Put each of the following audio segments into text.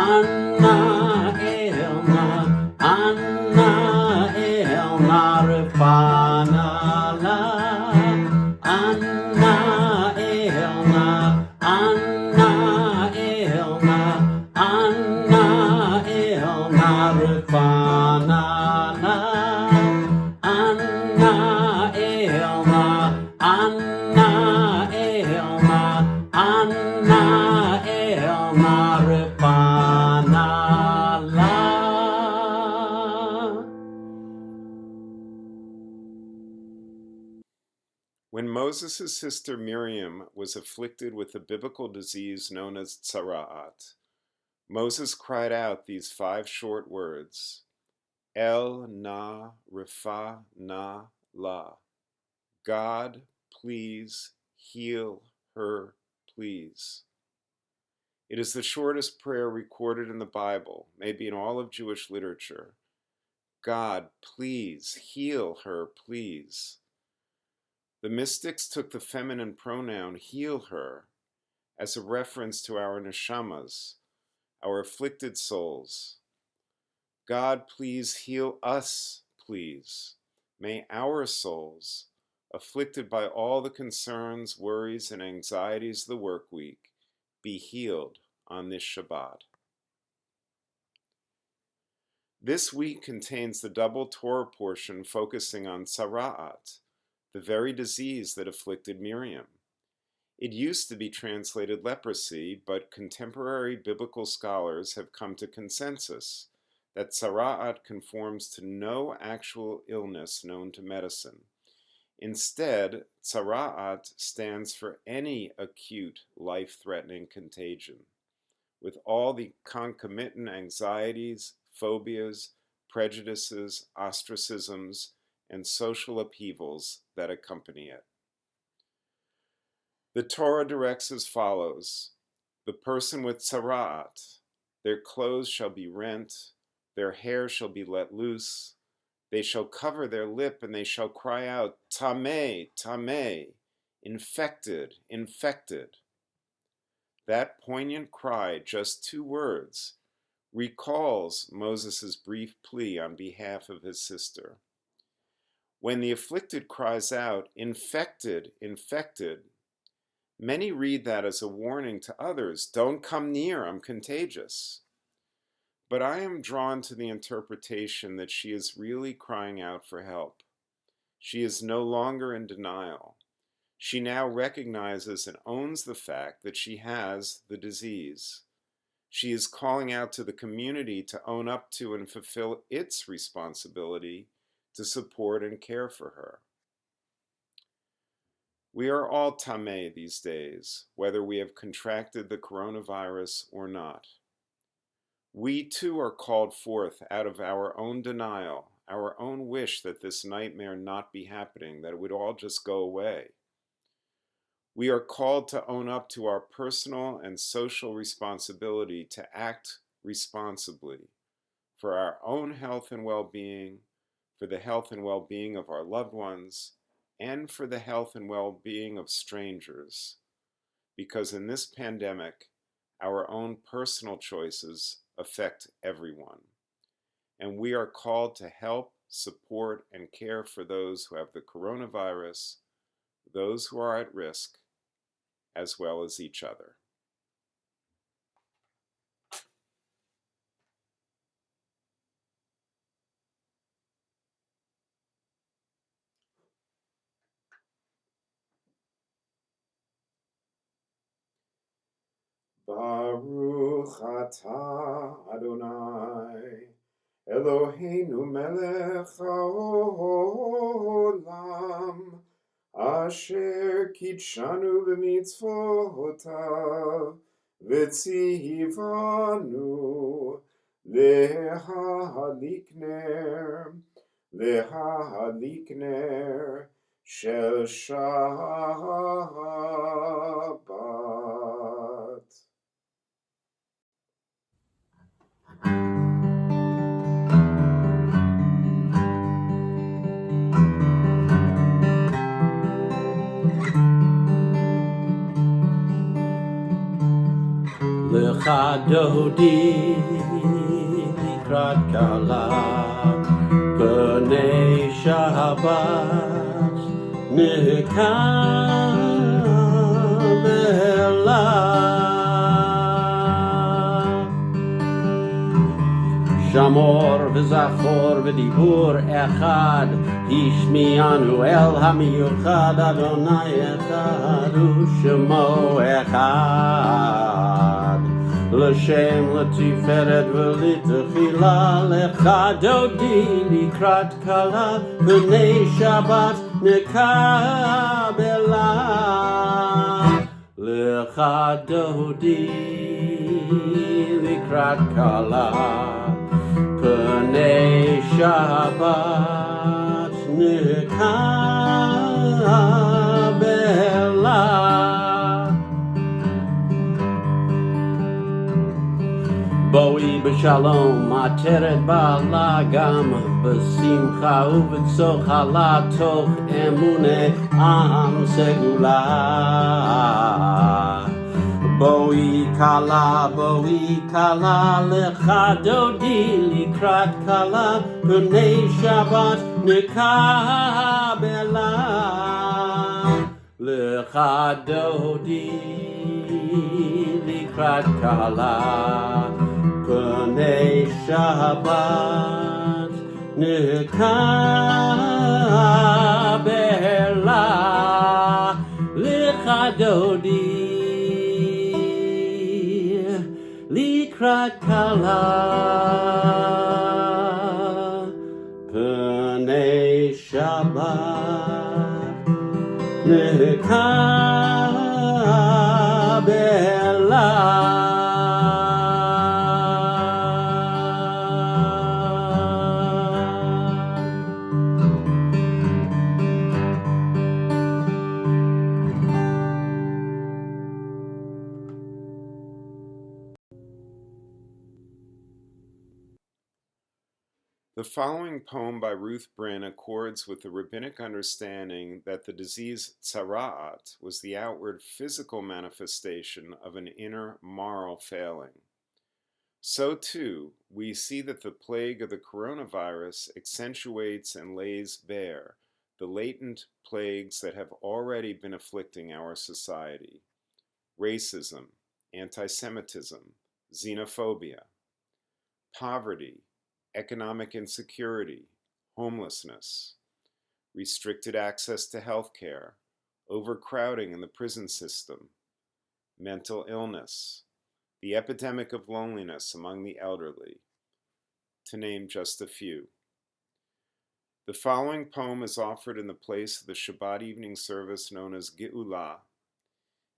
Anna Elna, Anna Elna Repana La, Anna Elna, Anna Elna, Anna Elna Repana La, Anna Elna, Anna Elna, Anna Elna Repana La. When Moses' sister Miriam was afflicted with the biblical disease known as tzara'at, Moses cried out these 5 short words, El na refa na la. God, please heal her, please. It is the shortest prayer recorded in the Bible, maybe in all of Jewish literature. God, please heal her, please. The mystics took the feminine pronoun heal her as a reference to our neshamas, our afflicted souls. God, please heal us, please. May our souls, afflicted by all the concerns, worries, and anxieties of the work week, be healed on this Shabbat. This week contains the double Torah portion focusing on tzara'at, the very disease that afflicted Miriam. It used to be translated leprosy, but contemporary biblical scholars have come to consensus that tzara'at conforms to no actual illness known to medicine. Instead, tzara'at stands for any acute life-threatening contagion, with all the concomitant anxieties, phobias, prejudices, ostracisms, and social upheavals that accompany it. The Torah directs as follows: the person with tzara'at, their clothes shall be rent, their hair shall be let loose, they shall cover their lip, and they shall cry out, Tameh, Tameh, infected, infected. That poignant cry, just 2 words, recalls Moses' brief plea on behalf of his sister. When the afflicted cries out, infected, infected, many read that as a warning to others, don't come near, I'm contagious. But I am drawn to the interpretation that she is really crying out for help. She is no longer in denial. She now recognizes and owns the fact that she has the disease. She is calling out to the community to own up to and fulfill its responsibility to support and care for her. We are all tameh these days, whether we have contracted the coronavirus or not. We too are called forth out of our own denial, our own wish that this nightmare not be happening, that it would all just go away. We are called to own up to our personal and social responsibility to act responsibly for our own health and well-being, for the health and well-being of our loved ones, and for the health and well-being of strangers. Because in this pandemic, our own personal choices affect everyone. And we are called to help, support, and care for those who have the coronavirus, those who are at risk, as well as each other. Baruch atah Adonai, Eloheinu melech haolam, asher kitshanu b'mitzvotav, v'tzivanu lehadlik ner shel Shabbat. לך דודי לקראת כלה, פני שבת נקבלה. שמור וזכור ודיבור אחד, השמיענו אל המיוחד, אדוני אחד ושמו אחד. לשם לתפארת ולתחילה, לך דודי לקראת כלה, פני שבת נקבלה. לך דודי לקראת כלה, פני שבת נקבלה. בואי בשלום, עטרת בעלה, גם בשמחה ובצוחלה, תוך אמונה עם סגולה. בואי כלה, לך דודי לקראת כלה, פני שבת נקבלה. לך דודי לקראת כלה, פני שבת נקבלה. לך דודי לקראת כלה, פני שבת נקבלה. The following poem by Ruth Bryn accords with the rabbinic understanding that the disease tzara'at was the outward physical manifestation of an inner moral failing. So too, we see that the plague of the coronavirus accentuates and lays bare the latent plagues that have already been afflicting our society: racism, anti-Semitism, xenophobia, poverty, economic insecurity, homelessness, restricted access to health care, overcrowding in the prison system, mental illness, the epidemic of loneliness among the elderly, to name just a few. The following poem is offered in the place of the Shabbat evening service known as Geula,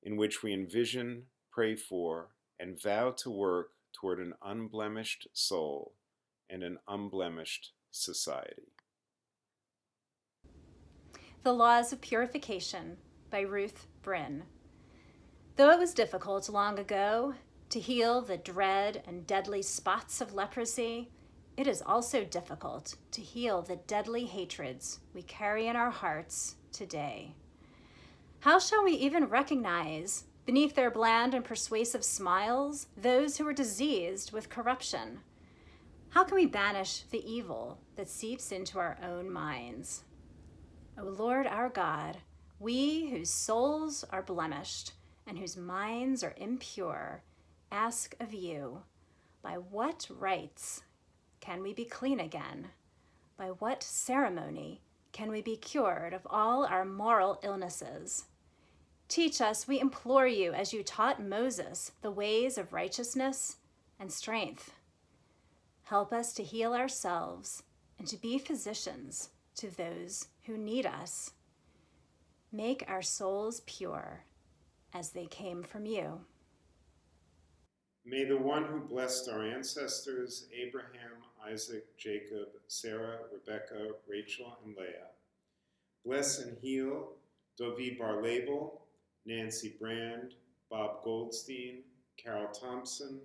in which we envision, pray for, and vow to work toward an unblemished soul and an unblemished society. The Laws of Purification by Ruth Bryn. Though it was difficult long ago to heal the dread and deadly spots of leprosy, it is also difficult to heal the deadly hatreds we carry in our hearts today. How shall we even recognize, beneath their bland and persuasive smiles, those who are diseased with corruption? How can we banish the evil that seeps into our own minds? O Lord our God, we whose souls are blemished and whose minds are impure, ask of you, by what rights can we be clean again? By what ceremony can we be cured of all our moral illnesses? Teach us, we implore you, as you taught Moses, the ways of righteousness and strength. Help us to heal ourselves and to be physicians to those who need us. Make our souls pure as they came from you. May the one who blessed our ancestors, Abraham, Isaac, Jacob, Sarah, Rebekah, Rachel, and Leah, bless and heal David Bar-Label, Nancy Brand, Bob Goldstein, Carol Thompson,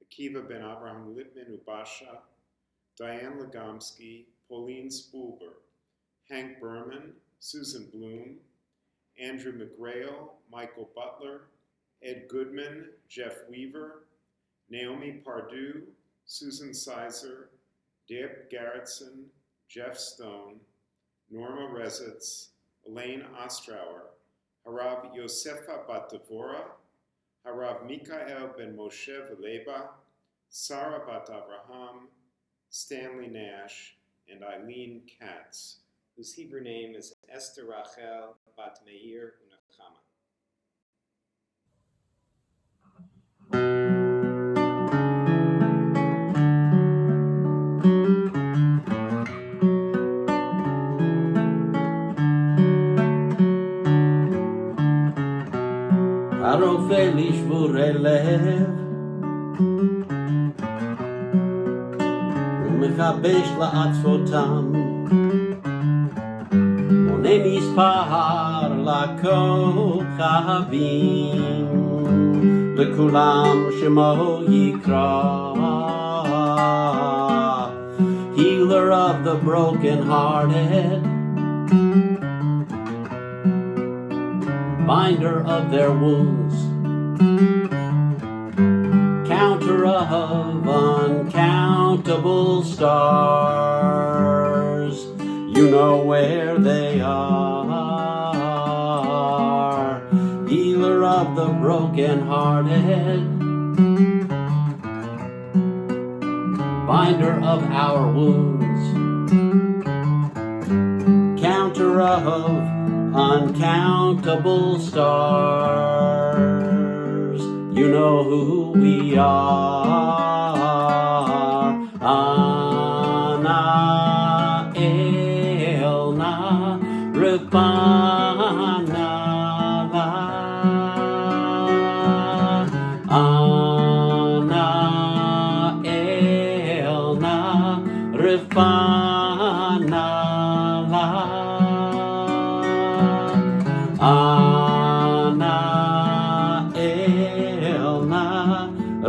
Akiva Ben Abraham Lipman Ubasha, Diane Legomsky, Pauline Spoolber, Hank Berman, Susan Bloom, Andrew McGrail, Michael Butler, Ed Goodman, Jeff Weaver, Naomi Pardue, Susan Sizer, Deb Garrettson, Jeff Stone, Norma Resitz, Elaine Ostrower, Harav Yosefa Bat Devora, Harav Mikael Ben Moshe Veleba, Sarah Bat Abraham, Stanley Nash, and Eileen Katz, whose Hebrew name is Esther Rachel Bat Meir Unachama. הרופא לשבורי לב ומכבש לעצבותם מונה מספר לכוכבים לכולם שמו יקרא Healer of the broken-hearted Binder of their wounds Counter of uncountable stars You know where they are Healer of the broken-hearted Binder of our wounds Counter of uncountable stars You know who we are Ana Elna Ripana La Ana Elna Ripana La Ana Elna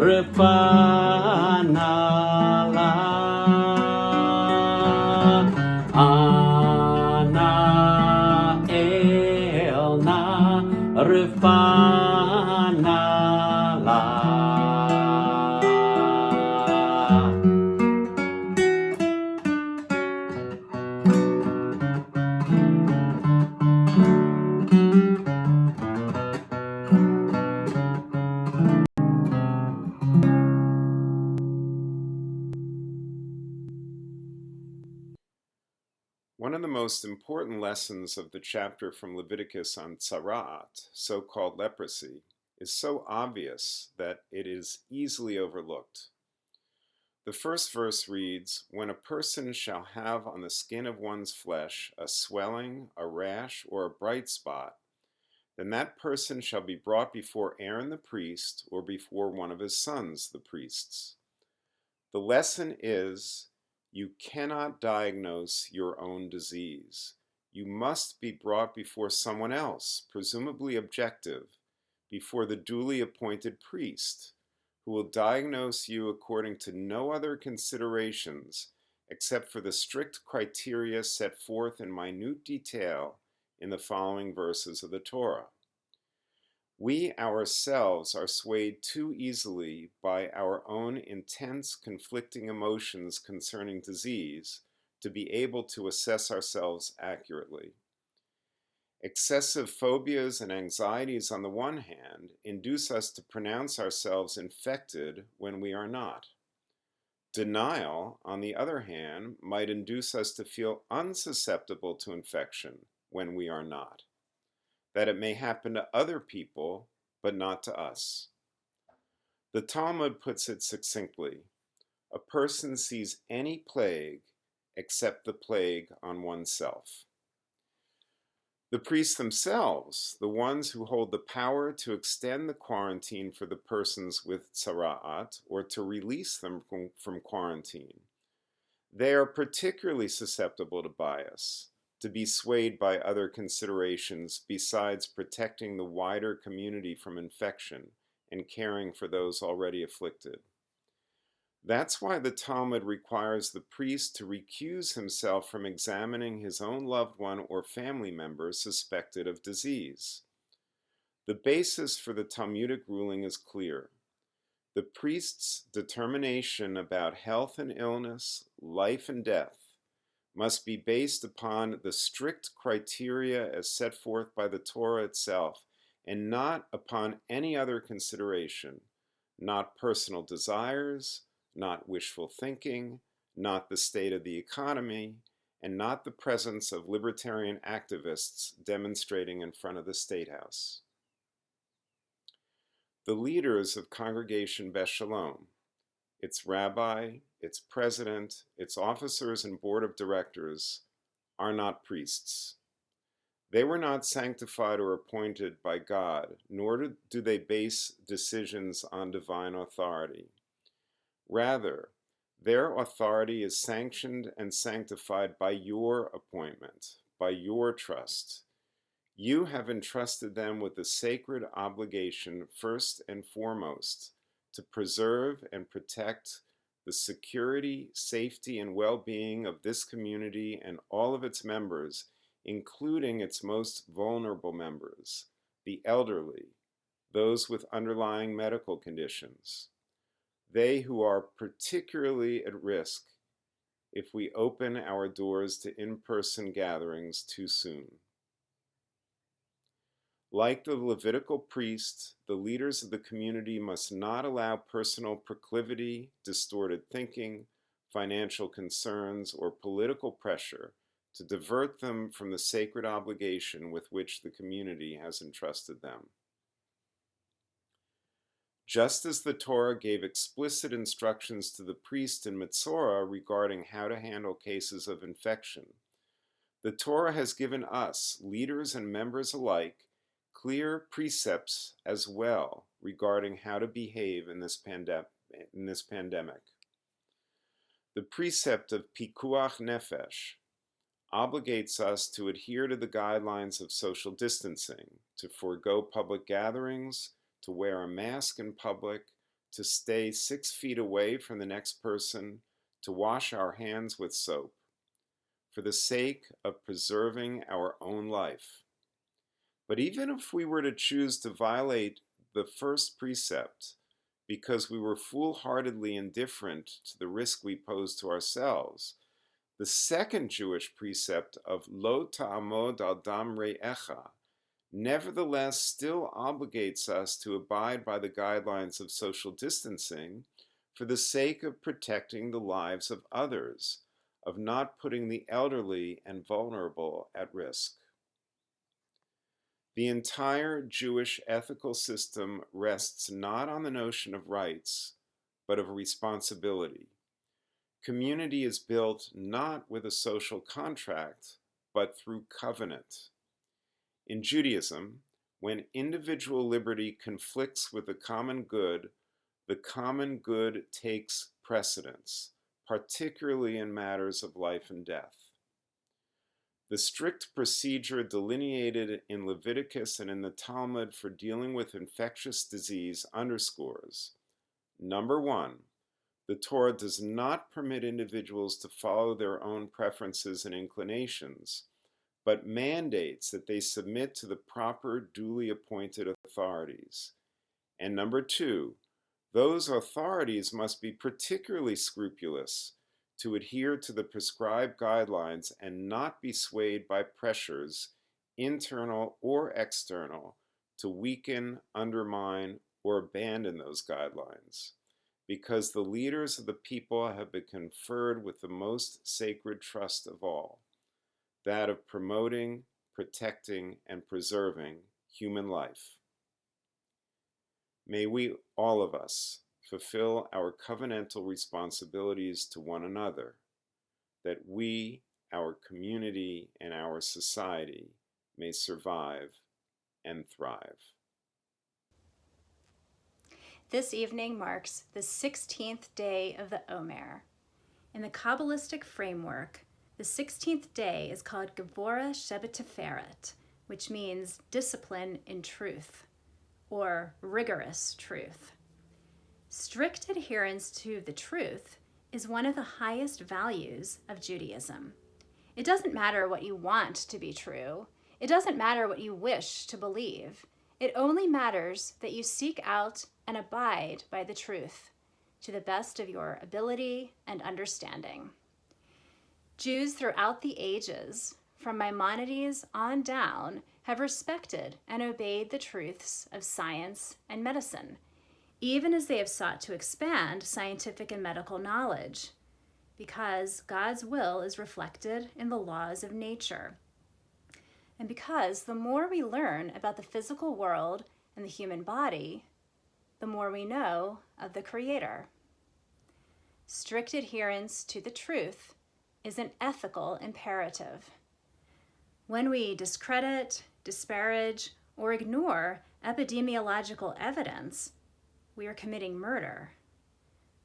Ripana La Ana Elna Ripana La One of the most important lessons of the chapter from Leviticus on tzara'at, so-called leprosy, is so obvious that it is easily overlooked. The first verse reads, When a person shall have on the skin of one's flesh a swelling, a rash, or a bright spot, then that person shall be brought before Aaron the priest or before one of his sons, the priests. The lesson is, you cannot diagnose your own disease. You must be brought before someone else, presumably objective, before the duly appointed priest, who will diagnose you according to no other considerations except for the strict criteria set forth in minute detail in the following verses of the Torah. We ourselves are swayed too easily by our own intense conflicting emotions concerning disease to be able to assess ourselves accurately. Excessive phobias and anxieties on the one hand induce us to pronounce ourselves infected when we are not. Denial, on the other hand, might induce us to feel unsusceptible to infection when we are not. That it may happen to other people, but not to us. The Talmud puts it succinctly, a person sees any plague except the plague on oneself. The priests themselves, the ones who hold the power to extend the quarantine for the persons with tzara'at or to release them from quarantine, they are particularly susceptible to bias, to be swayed by other considerations besides protecting the wider community from infection and caring for those already afflicted. That's why the Talmud requires the priest to recuse himself from examining his own loved one or family member suspected of disease. The basis for the Talmudic ruling is clear. The priest's determination about health and illness, life and death, must be based upon the strict criteria as set forth by the Torah itself, and not upon any other consideration, not personal desires, not wishful thinking, not the state of the economy, and not the presence of libertarian activists demonstrating in front of the State House. The leaders of Congregation Beth Shalom, its rabbi, its president, its officers and board of directors, are not priests. They were not sanctified or appointed by God, nor do they base decisions on divine authority. Rather, their authority is sanctioned and sanctified by your appointment, by your trust. You have entrusted them with the sacred obligation, first and foremost, to preserve and protect the security, safety, and well-being of this community and all of its members, including its most vulnerable members, the elderly, those with underlying medical conditions, they who are particularly at risk if we open our doors to in-person gatherings too soon. Like the Levitical priest, the leaders of the community must not allow personal proclivity, distorted thinking, financial concerns, or political pressure to divert them from the sacred obligation with which the community has entrusted them. Just as the Torah gave explicit instructions to the priest in Mitzorah regarding how to handle cases of infection, the Torah has given us, leaders and members alike, clear precepts as well regarding how to behave in this pandemic. The precept of pikuach nefesh obligates us to adhere to the guidelines of social distancing, to forego public gatherings, to wear a mask in public, to stay 6 feet away from the next person, to wash our hands with soap, for the sake of preserving our own life. But even if we were to choose to violate the first precept because we were foolhardily indifferent to the risk we pose to ourselves, the second Jewish precept of lo ta'amod al dam re'echa nevertheless still obligates us to abide by the guidelines of social distancing for the sake of protecting the lives of others, of not putting the elderly and vulnerable at risk. The entire Jewish ethical system rests not on the notion of rights, but of responsibility. Community is built not with a social contract, but through covenant. In Judaism, when individual liberty conflicts with the common good takes precedence, particularly in matters of life and death. The strict procedure delineated in Leviticus and in the Talmud for dealing with infectious disease underscores, number one, the Torah does not permit individuals to follow their own preferences and inclinations, but mandates that they submit to the proper, duly appointed authorities. And number two, those authorities must be particularly scrupulous to adhere to the prescribed guidelines and not be swayed by pressures, internal or external, to weaken, undermine, or abandon those guidelines, because the leaders of the people have been conferred with the most sacred trust of all, that of promoting, protecting, and preserving human life. May we, all of us, fulfill our covenantal responsibilities to one another, that we, our community, and our society may survive and thrive. This evening marks the 16th day of the Omer. In the Kabbalistic framework, the 16th day is called Gevora Shebeteferet, which means discipline in truth, or rigorous truth. Strict adherence to the truth is one of the highest values of Judaism. It doesn't matter what you want to be true. It doesn't matter what you wish to believe. It only matters that you seek out and abide by the truth to the best of your ability and understanding. Jews throughout the ages, from Maimonides on down, have respected and obeyed the truths of science and medicine, even as they have sought to expand scientific and medical knowledge, because God's will is reflected in the laws of nature. And because the more we learn about the physical world and the human body, the more we know of the Creator. Strict adherence to the truth is an ethical imperative. When we discredit, disparage, or ignore epidemiological evidence, we are committing murder.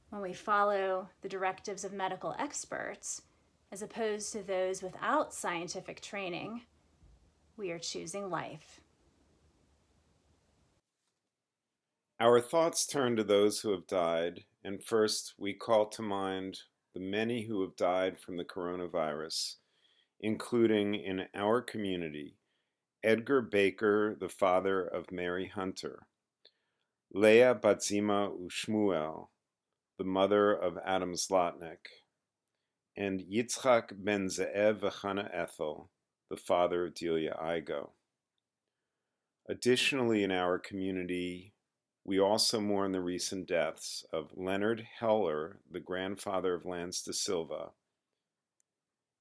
When we follow the directives of medical experts, as opposed to those without scientific training, we are choosing life. Our thoughts turn to those who have died, and first we call to mind the many who have died from the coronavirus, including in our community, Edgar Baker, the father of Mary Hunter, Leah Batzima Ushmuel, the mother of Adam Zlotnick, and Yitzchak Ben Ze'ev V'Chana Ethel, the father of Delia Igo. Additionally, in our community, we also mourn the recent deaths of Leonard Heller, the grandfather of Lance da Silva,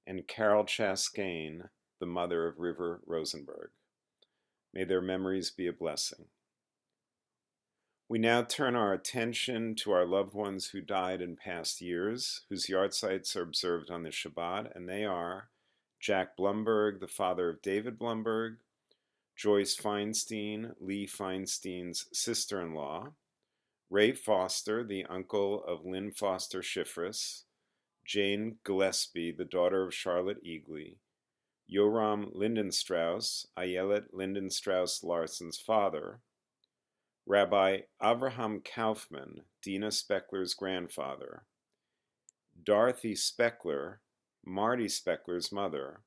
and Carol Chastain, the mother of River Rosenberg. May their memories be a blessing. We now turn our attention to our loved ones who died in past years, whose yahrzeits are observed on the Shabbat, and they are Jack Blumberg, the father of David Blumberg, Joyce Feinstein, Lee Feinstein's sister-in-law, Ray Foster, the uncle of Lynn Foster Schifris, Jane Gillespie, the daughter of Charlotte Eagley, Yoram Lindenstrauss, Ayelet Lindenstrauss Larson's father, Rabbi Avraham Kaufman, Dina Speckler's grandfather, Dorothy Speckler, Marty Speckler's mother,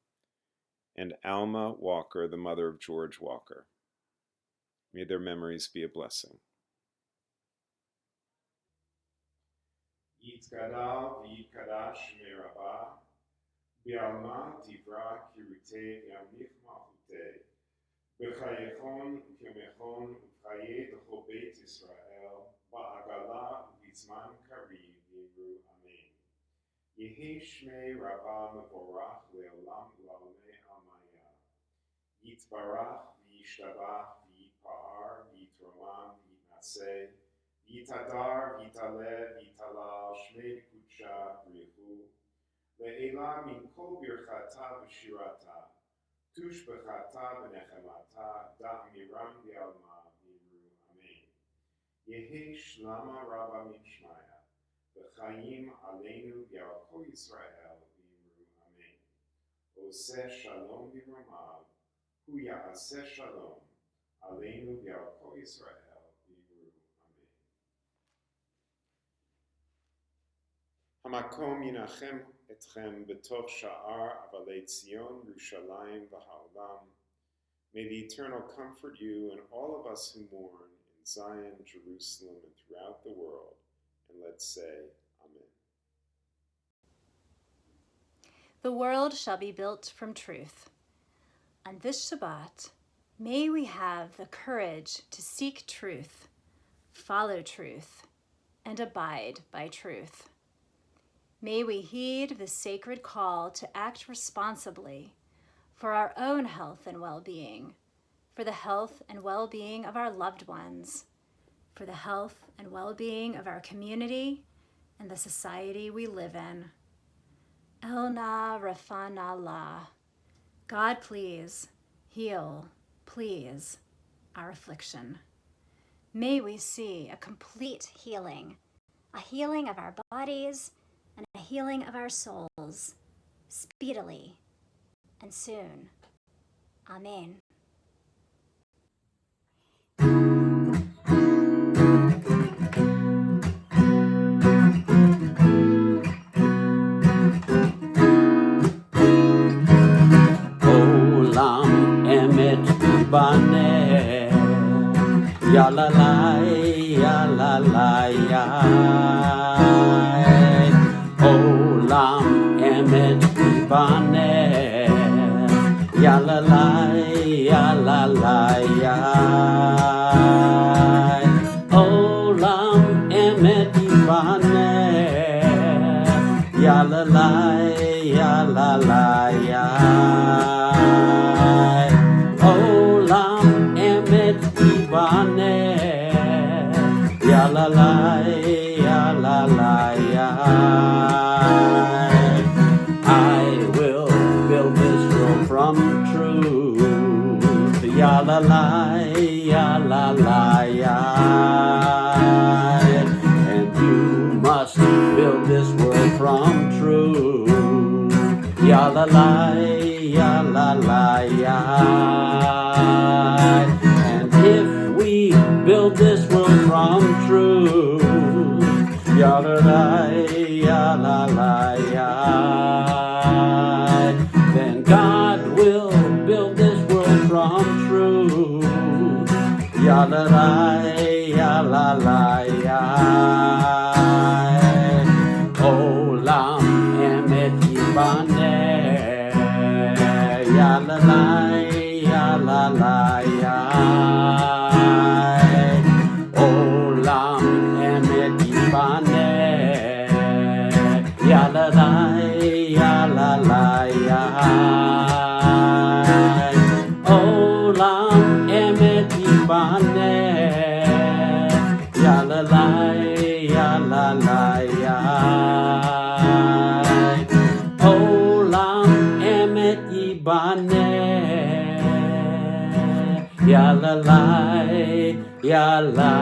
and Alma Walker, the mother of George Walker. May their memories be a blessing. Yitzgadal v'yitkadash merabah, bi'alma tivra kirute yamich malchute, b'chayechon u'yomechon u'chaye d'chol beit Yisrael, ba'agala u'bizman kariv yimru amen. Yehi shmei rabah mevorach le'olam u'almei almaya. Yitbarach v'yishtabach v'yitpa'ar v'yitromam v'yitnaseh, Yitadar, Yitale, Yitalal, Shmei Kucha, Brihu, Le'ela min kol birchata v'shirata, Tush b'chata v'nechemata, Da miram v'alma v'imru, Amen. Yehi shlama rabba min shmaya, V'chayim aleinu v'al kol Yisrael v'imru, Amen. Oseh shalom v'ramav, Hu ya'aseh shalom, aleinu v'al kol Yisrael. Hamakom yinachem etchem betoch sha'ar avalei Tzion, Yerushalayim v'ha'olam. May the Eternal comfort you and all of us who mourn in Zion, Jerusalem, and throughout the world. And let's say, Amen. The world shall be built from truth. On this Shabbat, may we have the courage to seek truth, follow truth, and abide by truth. May we heed the sacred call to act responsibly for our own health and well-being, for the health and well-being of our loved ones, for the health and well-being of our community and the society we live in. Elna Rafana La. God, please heal, please, our affliction. May we see a complete healing, a healing of our bodies and a healing of our souls, speedily and soon. Amen. Olam emet ubaneh, Olam emet ibaneh, ya la la, ya la la, ya. Olam emet ibaneh, ya la la, ya la la, ya. Olam emet ibaneh, ya la la, ya la la, ya. I will build this world from truth, ya la la, ya la la, ya. And you must build this world from truth, ya la la, ya la la, ya. And if we build this world from truth, ya la la, ya la la, ya, then God will build this world from truth, ya la la, ya la la, ya. Olam emet ibaneh, ya la la, ya la la, ya. Olam emet ibaneh, ya la la, ya la la, ya. Olam emet ibaneh, ya la la, ya la la, ya. Olam emet ibaneh, ya la la, ya la.